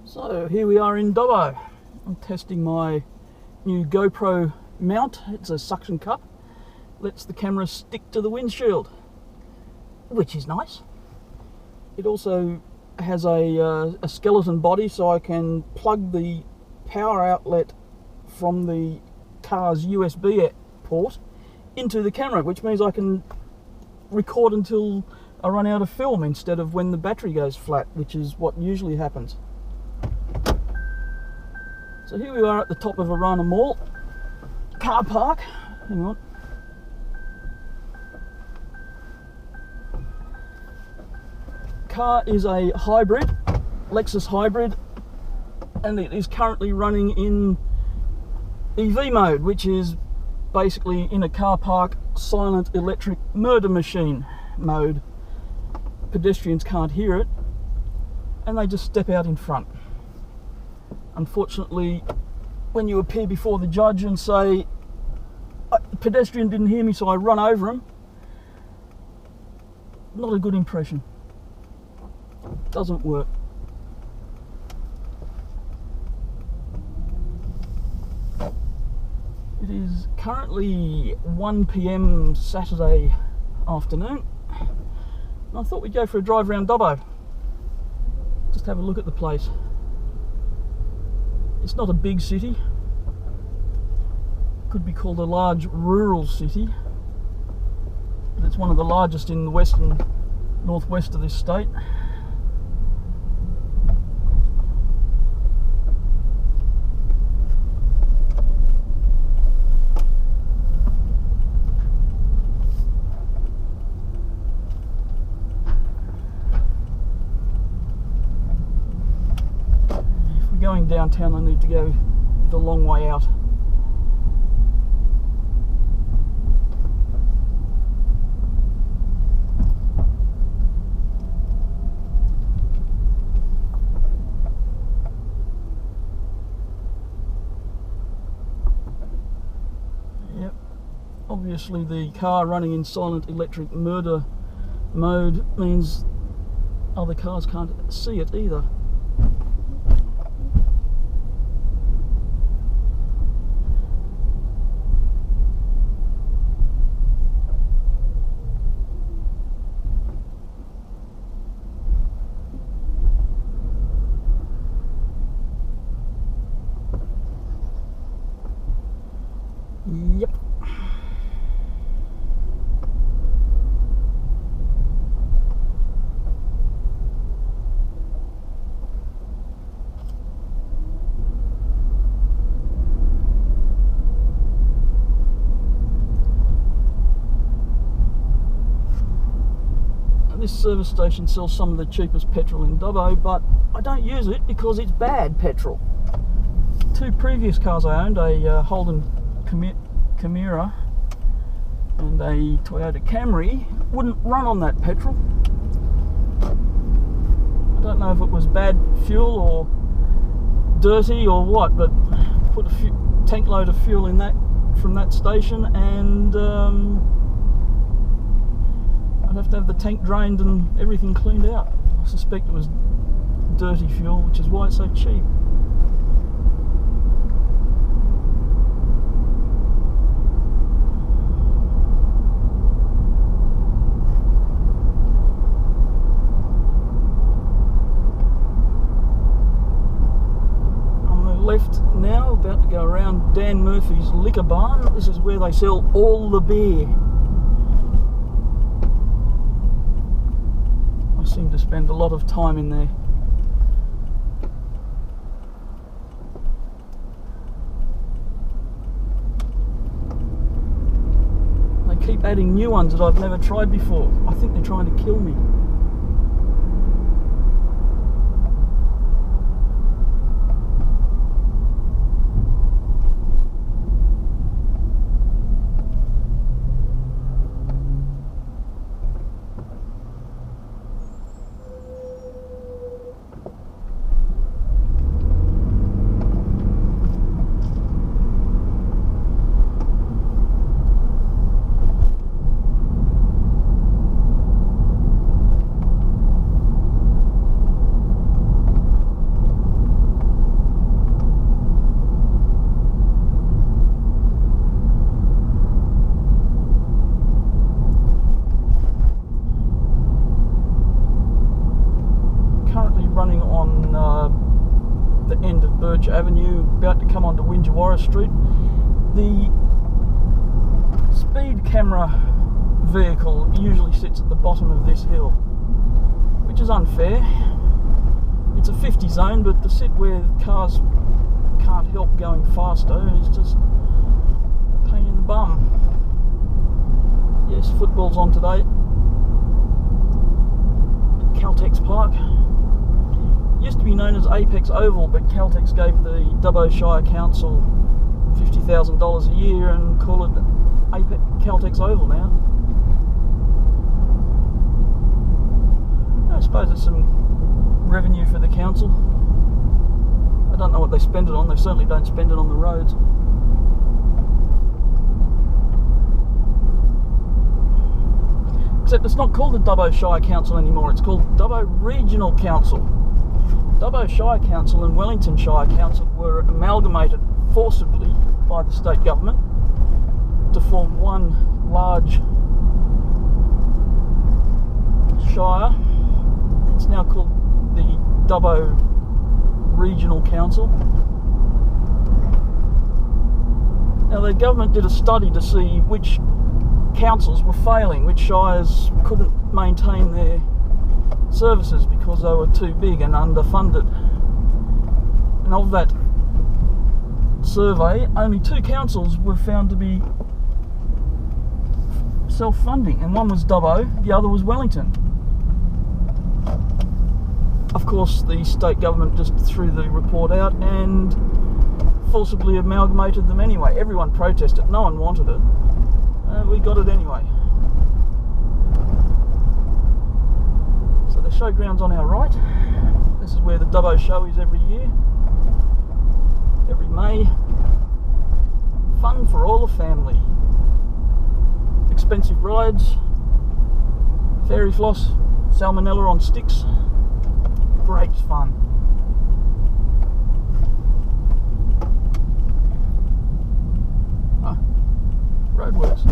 So here we are in Dubbo. I'm testing my new GoPro mount. It's a suction cup. Lets the camera stick to the windshield, which is nice. It also has a skeleton body, so I can plug the power outlet from the car's USB port into the camera, which means I can record until I run out of film instead of when the battery goes flat, which is what usually happens. So here we are at the top of Arana Mall car park. Hang on. Car is a hybrid, Lexus hybrid, and it is currently running in EV mode, which is basically in a car park silent electric murder machine mode. Pedestrians can't hear it and they just step out in front. Unfortunately, when you appear before the judge and say, the pedestrian didn't hear me so I run over him, not a good impression. Doesn't work. It is currently 1 PM Saturday afternoon, and I thought we'd go for a drive around Dubbo. Just have a look at the place. It's not a big city. Could be called a large rural city, but it's one of the largest in the western northwest of this state. Going downtown, I need to go the long way out. Yep, obviously the car running in silent electric murder mode means other cars can't see it either. Yep. This service station sells some of the cheapest petrol in Dubbo, but I don't use it because it's bad petrol. Two previous cars I owned, a Holden Chimera and a Toyota Camry, wouldn't run on that petrol. I don't know if it was bad fuel or dirty or what, but put a tank load of fuel in that from that station and I'd have to have the tank drained and everything cleaned out. I suspect it was dirty fuel, which is why it's so cheap. Left now, about to go around Dan Murphy's Liquor Barn. This is where they sell all the beer. I seem to spend a lot of time in there. They keep adding new ones that I've never tried before. I think they're trying to kill me. on the end of Birch Avenue, about to come onto Winjawarra Street. The speed camera vehicle usually sits at the bottom of this hill, which is unfair. It's a 50 zone, but to sit where cars can't help going faster is just a pain in the bum. Yes, football's on today at Caltex Park. Used to be known as Apex Oval, but Caltex gave the Dubbo Shire Council $50,000 a year and call it Caltex Oval now. I suppose it's some revenue for the council. I don't know what they spend it on. They certainly don't spend it on the roads. Except it's not called the Dubbo Shire Council anymore. It's called Dubbo Regional Council. Dubbo Shire Council and Wellington Shire Council were amalgamated forcibly by the state government to form one large shire. It's now called the Dubbo Regional Council. Now the government did a study to see which councils were failing, which shires couldn't maintain their services because they were too big and underfunded. And of that survey, only 2 councils were found to be self-funding, and one was Dubbo, the other was Wellington. Of course, the state government just threw the report out and forcibly amalgamated them anyway. Everyone protested, no one wanted it. We got it anyway. So the showground's on our right. This is where the Dubbo show is every year, every May. Fun for all the family. Expensive rides, fairy floss, salmonella on sticks. Great fun. Roadworks.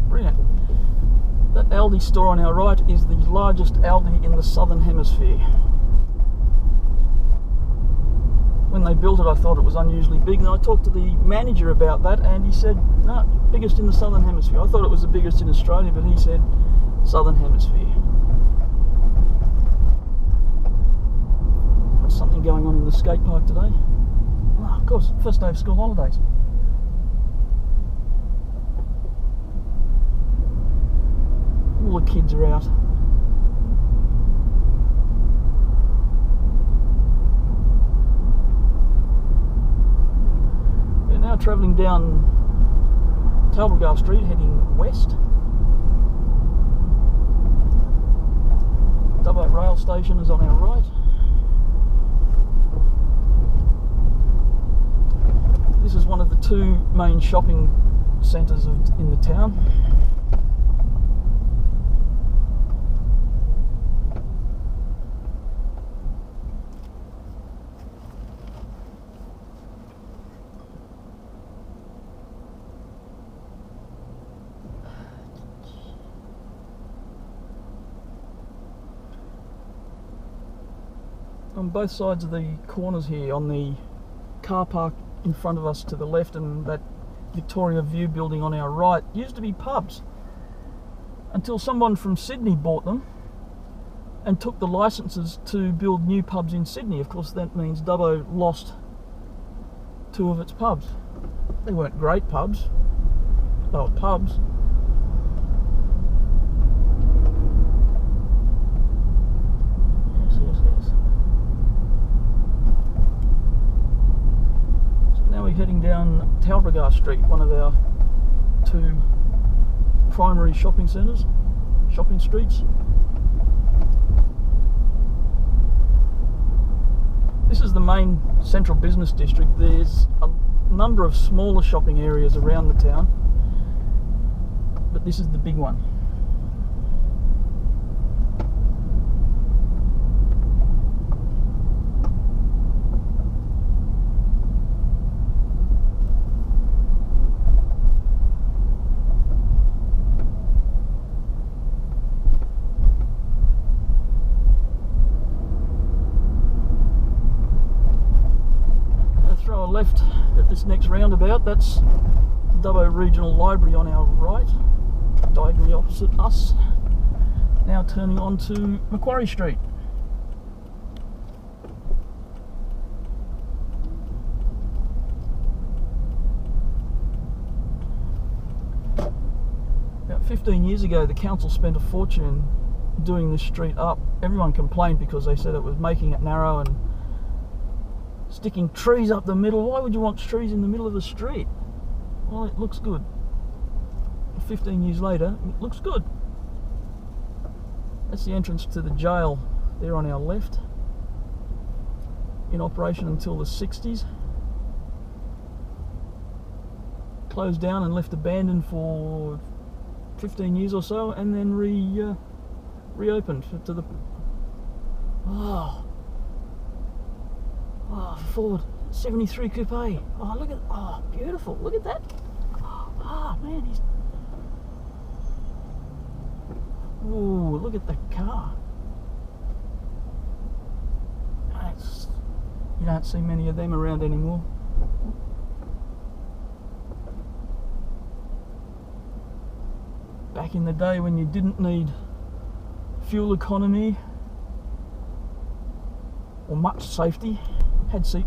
Brilliant. That Aldi store on our right is the largest Aldi in the southern hemisphere. When they built it, I thought it was unusually big, and I talked to the manager about that, and he said, no, biggest in the southern hemisphere. I thought it was the biggest in Australia, but he said southern hemisphere. There's something going on in the skate park today. Oh, of course, first day of school holidays. All the kids are out. We're now travelling down Talbragar Street, heading west. Dubbo rail station is on our right. This is one of the 2 main shopping centres in the town. On both sides of the corners here, on the car park in front of us to the left and that Victoria View building on our right, used to be pubs until someone from Sydney bought them and took the licenses to build new pubs in Sydney. Of course, that means Dubbo lost 2 of its pubs. They weren't great pubs, they were pubs. We're heading down Talbragar Street, one of our 2 primary shopping centres, shopping streets. This is the main central business district. There's a number of smaller shopping areas around the town, but this is the big one. left at this next roundabout. That's Dubbo Regional Library on our right, diagonally opposite us. Now turning on to Macquarie Street. About 15 years ago, the council spent a fortune doing this street up. Everyone complained because they said it was making it narrow and sticking trees up the middle. Why would you want trees in the middle of the street? Well, it looks good. 15 years later, it looks good. That's the entrance to the jail there on our left. In operation until the 60s. Closed down and left abandoned for 15 years or so, and then reopened to the Ford 73 Coupe. Oh, look at, oh, beautiful, look at that. Oh man, he's, ooh, look at the car. You don't see many of them around anymore. Back in the day when you didn't need fuel economy or much safety, had seat